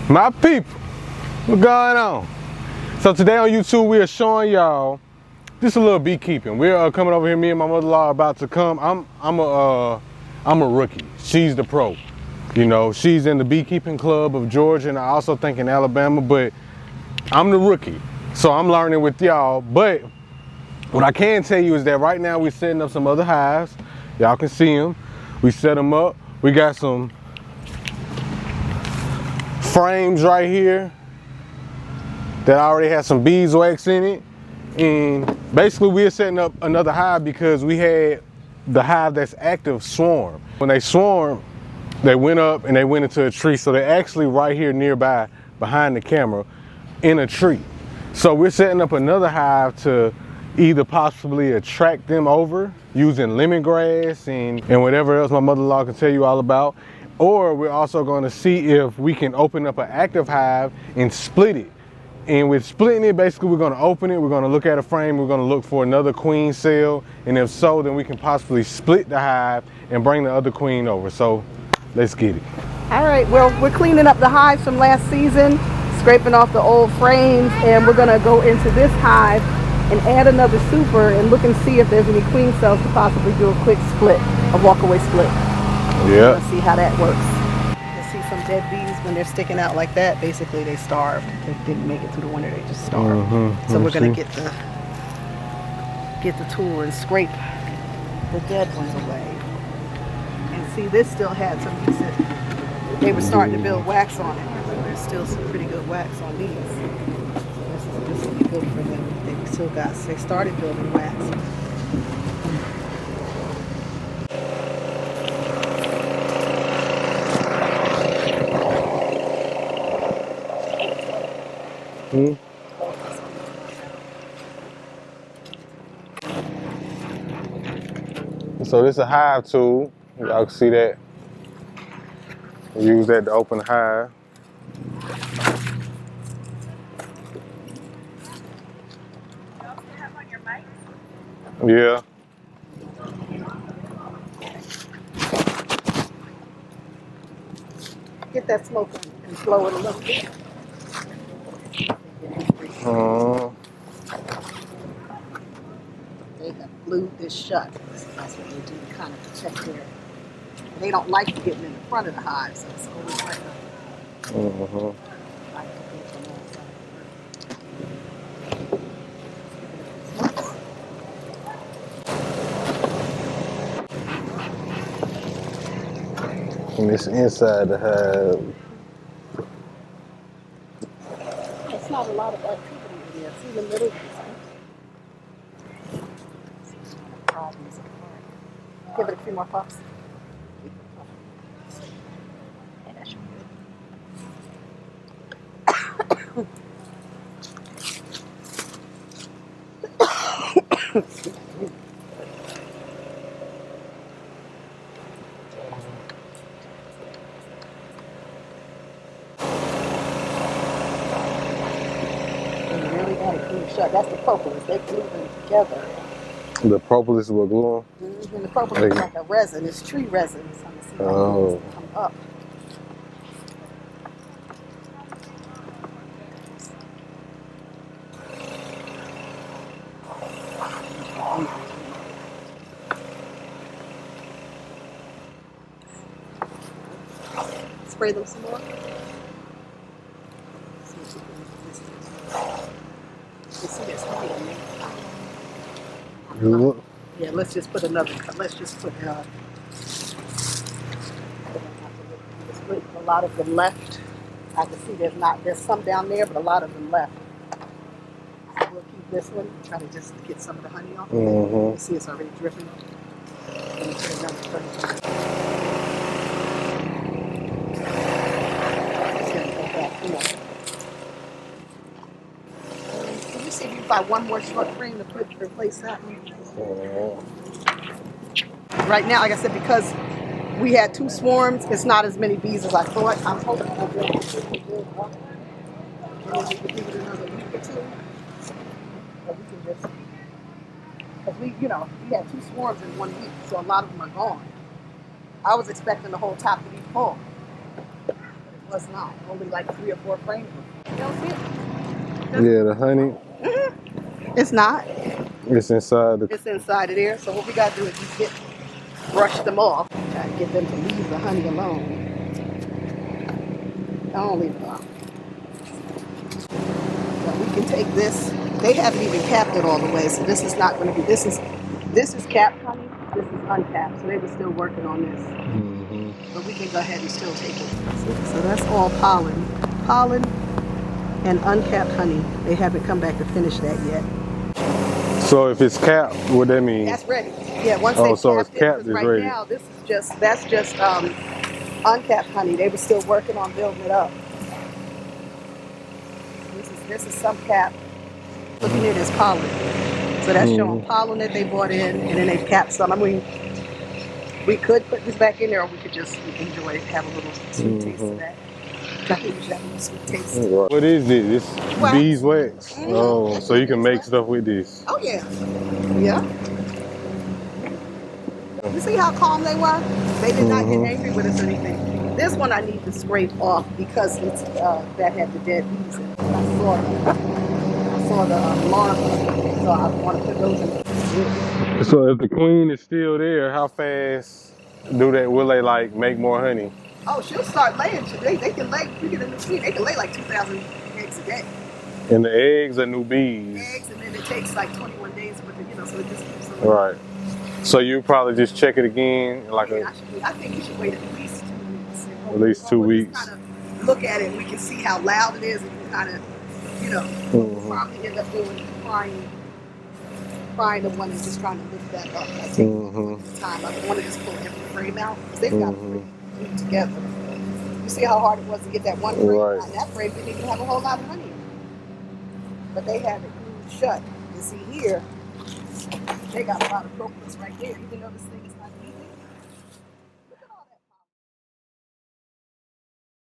My people, what's going on? So today on YouTube we are showing y'all just a little beekeeping. We're coming over here. Me and my mother-in-law are about to come. I'm a rookie. She's the pro. You know, she's in the beekeeping club of Georgia, and I also think in Alabama. But I'm the rookie, so I'm learning with y'all. But what I can tell you is that right now we're setting up some other hives. Y'all can see them. We set them up. We got some frames right here that already has some beeswax in it, and basically we're setting up another hive because we had the hive that's active swarm. When they swarm, they went up and they went into a tree, so they're actually right here nearby behind the camera in a tree. So we're setting up another hive to either possibly attract them over using lemongrass and whatever else my mother-in-law can tell you all about. Or we're also going to see if we can open up an active hive and split it. And with splitting it, basically we're going to open it, we're going to look at a frame, we're going to look for another queen cell, and if so, then we can possibly split the hive and bring the other queen over. So let's get it. All right, well, we're cleaning up the hives from last season, scraping off the old frames, and we're going to go into this hive and add another super and look and see if there's any queen cells to possibly do a quick split, a walkaway split. Yeah. Let's see how that works. You'll see some dead bees when they're sticking out like that. Basically, they starved. They didn't make it through the winter. They just starved. So we're going to get the tool and scrape the dead ones away. And see, this still had some decent. They were starting to build wax on it. So there's still some pretty good wax on these. So this will be good for them. They started building wax. So this is a hive tool. Y'all can see that. Use that to open the hive. Yeah. Get that smoke and blow it a little bit. They have glued this shut. That's what they do to kind of protect their. They don't like getting in the front of the hive, so it's always like a. And it's inside the hive. It's not a lot of activity in there. See the middle. Give it a few more puffs. Shut. That's the propolis. They glue them together. The propolis will glue them? Mm-hmm. The propolis is like a resin. It's tree resin. So oh. Come up. Spray them some more. Yeah, let's just put another. Let's just put. A lot of them left. I can see there's some down there, but a lot of them left. So we'll keep this one and try to just get some of the honey off. You see, it's already dripping. Can you see if you can find one more short frame to replace that one? Right now, like I said, because we had 2 swarms, it's not as many bees as I thought. I'm hoping we'll be able to build up. And we can give it another week or 2. But we can just, because we had 2 swarms in 1 week, so a lot of them are gone. I was expecting the whole top to be full. was not. Only like 3 or 4 frames. You don't see it? Yeah, the honey, It's not. it's inside the. It's inside of there. So what we got to do is just brush them off. Try to get them to leave the honey alone. Don't leave it alone. But we can take this. They haven't even capped it all the way, so this is not going to be. This is capped honey. This is uncapped. So they were still working on this. But we can go ahead and still take it. So that's all pollen and uncapped honey. They haven't come back to finish that yet. So if it's capped, what that mean? That's ready. Yeah, once Oh, they so it's capped it, capped, because it's right ready. now that's just uncapped honey. They were still working on building it up. This is some cap. Looking at it as pollen. So that's showing pollen that they brought in, and then they've capped some. I mean, we could put this back in there, or we could just enjoy it, have a little sweet taste of that. I think we should have a little sweet taste. What is this? This Wax. beeswax. Oh, That's so you can make beeswax. stuff with this. Oh yeah. Yeah. You see how calm they were? They did not get angry with us or anything. This one I need to scrape off because it's that had the dead bees in it. I saw the larvae, so I want to put those in. So if the queen is still there, how fast will they like make more honey? Oh, she'll start laying. They can lay. If you get a new queen, they can lay like 2,000 eggs a day. And the eggs are new bees. Eggs, and then it takes like 21 days with it, so it just keeps on. Right. So you probably just check it again, like I think you should wait at least 2 weeks. At least 2 weeks. Just kind of look at it, and we can see how loud it is, and you kind of, probably end up doing frying the one and just trying to lift that up. That takes time. I want to just pull every frame out because they've got to put together. You see how hard it was to get that one frame out, and that frame didn't even have a whole lot of honey in it. But they have it glued shut. You see here, they got a lot of propolis right there, even though this thing is not